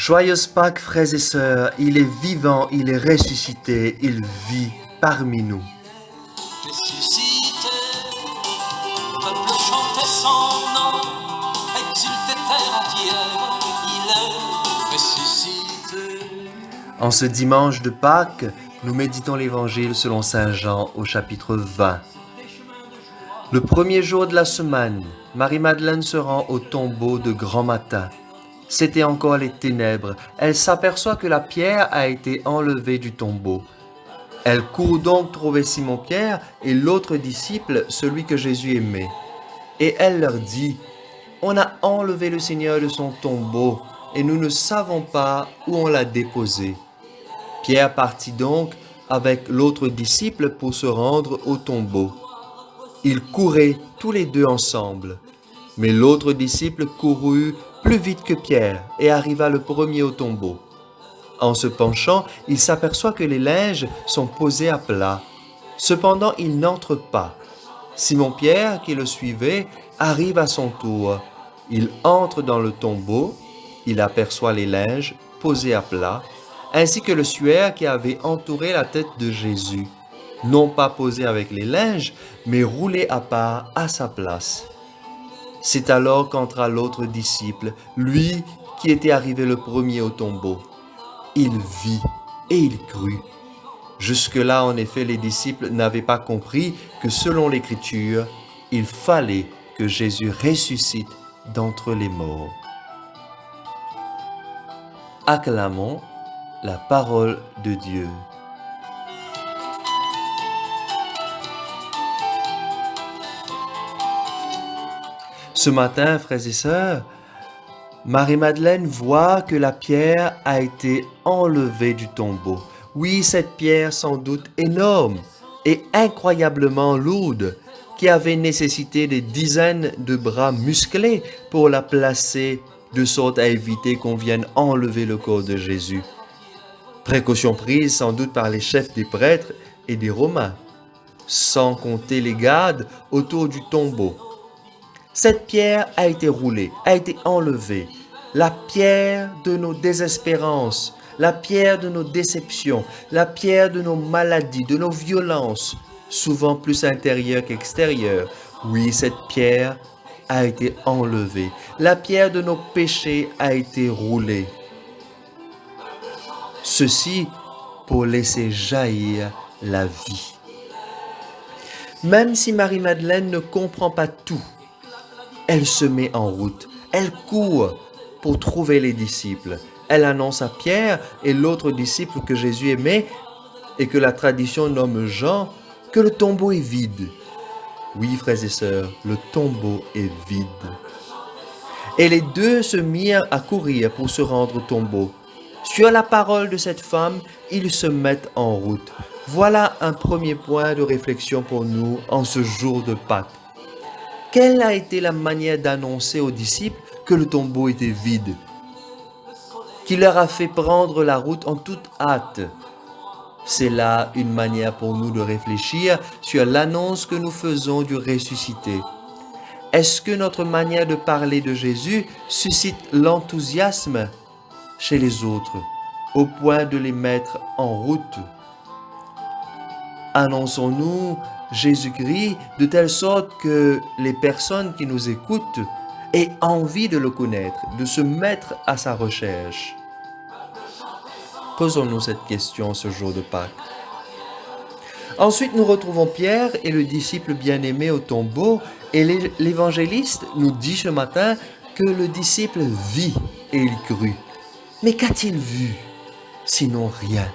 Joyeuse Pâques, frères et sœurs, il est vivant, il est ressuscité, il vit parmi nous. Ressuscité, le peuple chantait son nom, exultait terre entière, il est ressuscité. En ce dimanche de Pâques, nous méditons l'Évangile selon Saint Jean au chapitre 20. Le premier jour de la semaine, Marie-Madeleine se rend au tombeau de grand matin. C'était encore les ténèbres. Elle s'aperçoit que la pierre a été enlevée du tombeau. Elle court donc trouver Simon-Pierre et l'autre disciple, celui que Jésus aimait. Et elle leur dit, « On a enlevé le Seigneur de son tombeau et nous ne savons pas où on l'a déposé. » Pierre partit donc avec l'autre disciple pour se rendre au tombeau. Ils couraient tous les deux ensemble. Mais l'autre disciple courut plus vite que Pierre et arriva le premier au tombeau. En se penchant, il s'aperçoit que les linges sont posés à plat. Cependant, il n'entre pas. Simon-Pierre, qui le suivait, arrive à son tour. Il entre dans le tombeau, il aperçoit les linges posés à plat, ainsi que le suaire qui avait entouré la tête de Jésus, non pas posé avec les linges, mais roulé à part à sa place. C'est alors qu'entra l'autre disciple, lui qui était arrivé le premier au tombeau. Il vit et il crut. Jusque-là, en effet, les disciples n'avaient pas compris que selon l'Écriture, il fallait que Jésus ressuscite d'entre les morts. Acclamons la parole de Dieu. Ce matin, frères et sœurs, Marie-Madeleine voit que la pierre a été enlevée du tombeau. Oui, cette pierre sans doute énorme et incroyablement lourde, qui avait nécessité des dizaines de bras musclés pour la placer de sorte à éviter qu'on vienne enlever le corps de Jésus. Précaution prise sans doute par les chefs des prêtres et des Romains, sans compter les gardes autour du tombeau. Cette pierre a été roulée, a été enlevée. La pierre de nos désespérances, la pierre de nos déceptions, la pierre de nos maladies, de nos violences, souvent plus intérieures qu'extérieures. Oui, cette pierre a été enlevée. La pierre de nos péchés a été roulée. Ceci pour laisser jaillir la vie. Même si Marie-Madeleine ne comprend pas tout, elle se met en route, elle court pour trouver les disciples. Elle annonce à Pierre et l'autre disciple que Jésus aimait et que la tradition nomme Jean que le tombeau est vide. Oui, frères et sœurs, le tombeau est vide. Et les deux se mirent à courir pour se rendre au tombeau. Sur la parole de cette femme, ils se mettent en route. Voilà un premier point de réflexion pour nous en ce jour de Pâques. Quelle a été la manière d'annoncer aux disciples que le tombeau était vide, qui leur a fait prendre la route en toute hâte? C'est là une manière pour nous de réfléchir sur l'annonce que nous faisons du ressuscité. Est-ce que notre manière de parler de Jésus suscite l'enthousiasme chez les autres, au point de les mettre en route? Annonçons-nous Jésus-Christ de telle sorte que les personnes qui nous écoutent aient envie de le connaître, de se mettre à sa recherche? Posons-nous cette question ce jour de Pâques. Ensuite, nous retrouvons Pierre et le disciple bien-aimé au tombeau, et l'évangéliste nous dit ce matin que le disciple vit et il crut. Mais qu'a-t-il vu, sinon rien?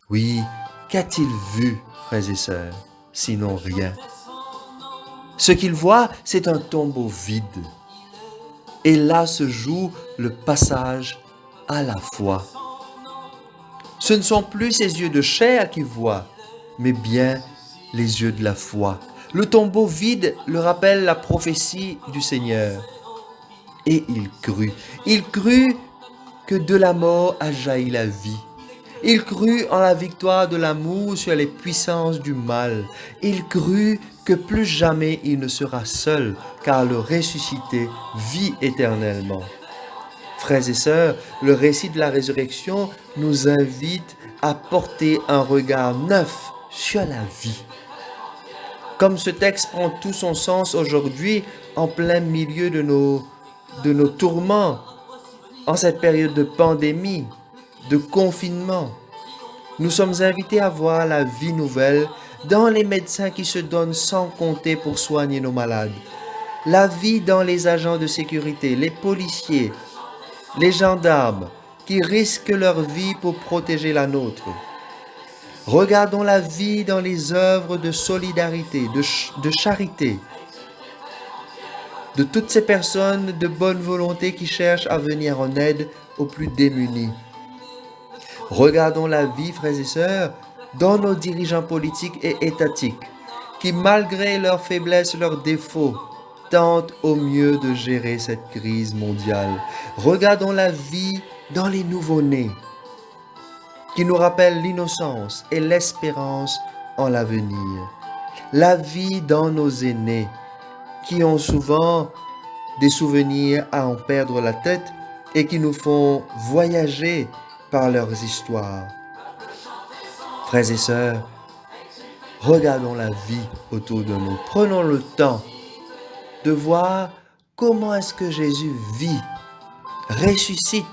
Oui, qu'a-t-il vu, frères et sœurs, sinon rien? Ce qu'il voit, c'est un tombeau vide. Et là se joue le passage à la foi. Ce ne sont plus ses yeux de chair qui voient, mais bien les yeux de la foi. Le tombeau vide le rappelle la prophétie du Seigneur. Et il crut. Il crut que de la mort a jailli la vie. Il crut en la victoire de l'amour sur les puissances du mal. Il crut que plus jamais il ne sera seul, car le ressuscité vit éternellement. Frères et sœurs, le récit de la résurrection nous invite à porter un regard neuf sur la vie. Comme ce texte prend tout son sens aujourd'hui, en plein milieu de nos tourments, en cette période de pandémie, de confinement, nous sommes invités à voir la vie nouvelle dans les médecins qui se donnent sans compter pour soigner nos malades, la vie dans les agents de sécurité, les policiers, les gendarmes qui risquent leur vie pour protéger la nôtre. Regardons la vie dans les œuvres de solidarité, de charité, de toutes ces personnes de bonne volonté qui cherchent à venir en aide aux plus démunis. Regardons la vie, frères et sœurs, dans nos dirigeants politiques et étatiques, qui malgré leurs faiblesses, leurs défauts, tentent au mieux de gérer cette crise mondiale. Regardons la vie dans les nouveau-nés, qui nous rappellent l'innocence et l'espérance en l'avenir. La vie dans nos aînés, qui ont souvent des souvenirs à en perdre la tête et qui nous font voyager par leurs histoires. Frères et sœurs, regardons la vie autour de nous. Prenons le temps de voir comment est-ce que Jésus vit, ressuscite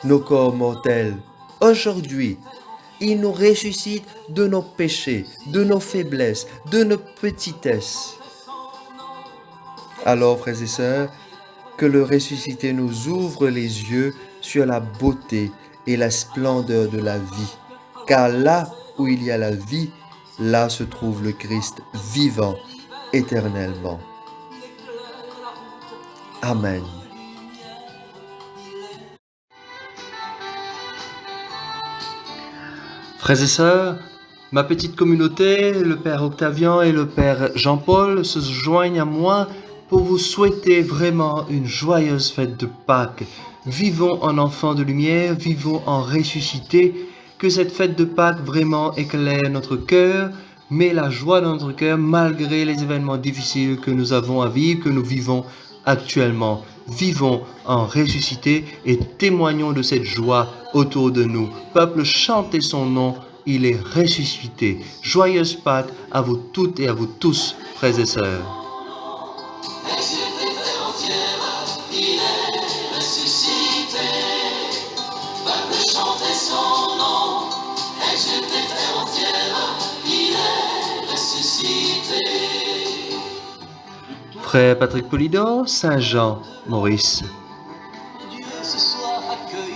nos corps mortels. Aujourd'hui, il nous ressuscite de nos péchés, de nos faiblesses, de nos petitesses. Alors, frères et sœurs, que le ressuscité nous ouvre les yeux sur la beauté et la splendeur de la vie. Car là où il y a la vie, là se trouve le Christ vivant éternellement. Amen. Frères et sœurs, ma petite communauté, le Père Octavian et le Père Jean-Paul se joignent à moi pour vous souhaiter vraiment une joyeuse fête de Pâques. Vivons en enfants de lumière, vivons en ressuscité, que cette fête de Pâques vraiment éclaire notre cœur, met la joie dans notre cœur malgré les événements difficiles que nous avons à vivre, que nous vivons actuellement. Vivons en ressuscité et témoignons de cette joie autour de nous. Peuple, chantez son nom, il est ressuscité. Joyeuse Pâques à vous toutes et à vous tous, frères et sœurs. Il est ressuscité, peuple chantez son nom, exultez terre entière, il est ressuscité. Frère Patrick Polidor, Saint-Jean, Maurice. Dieu ce soir accueille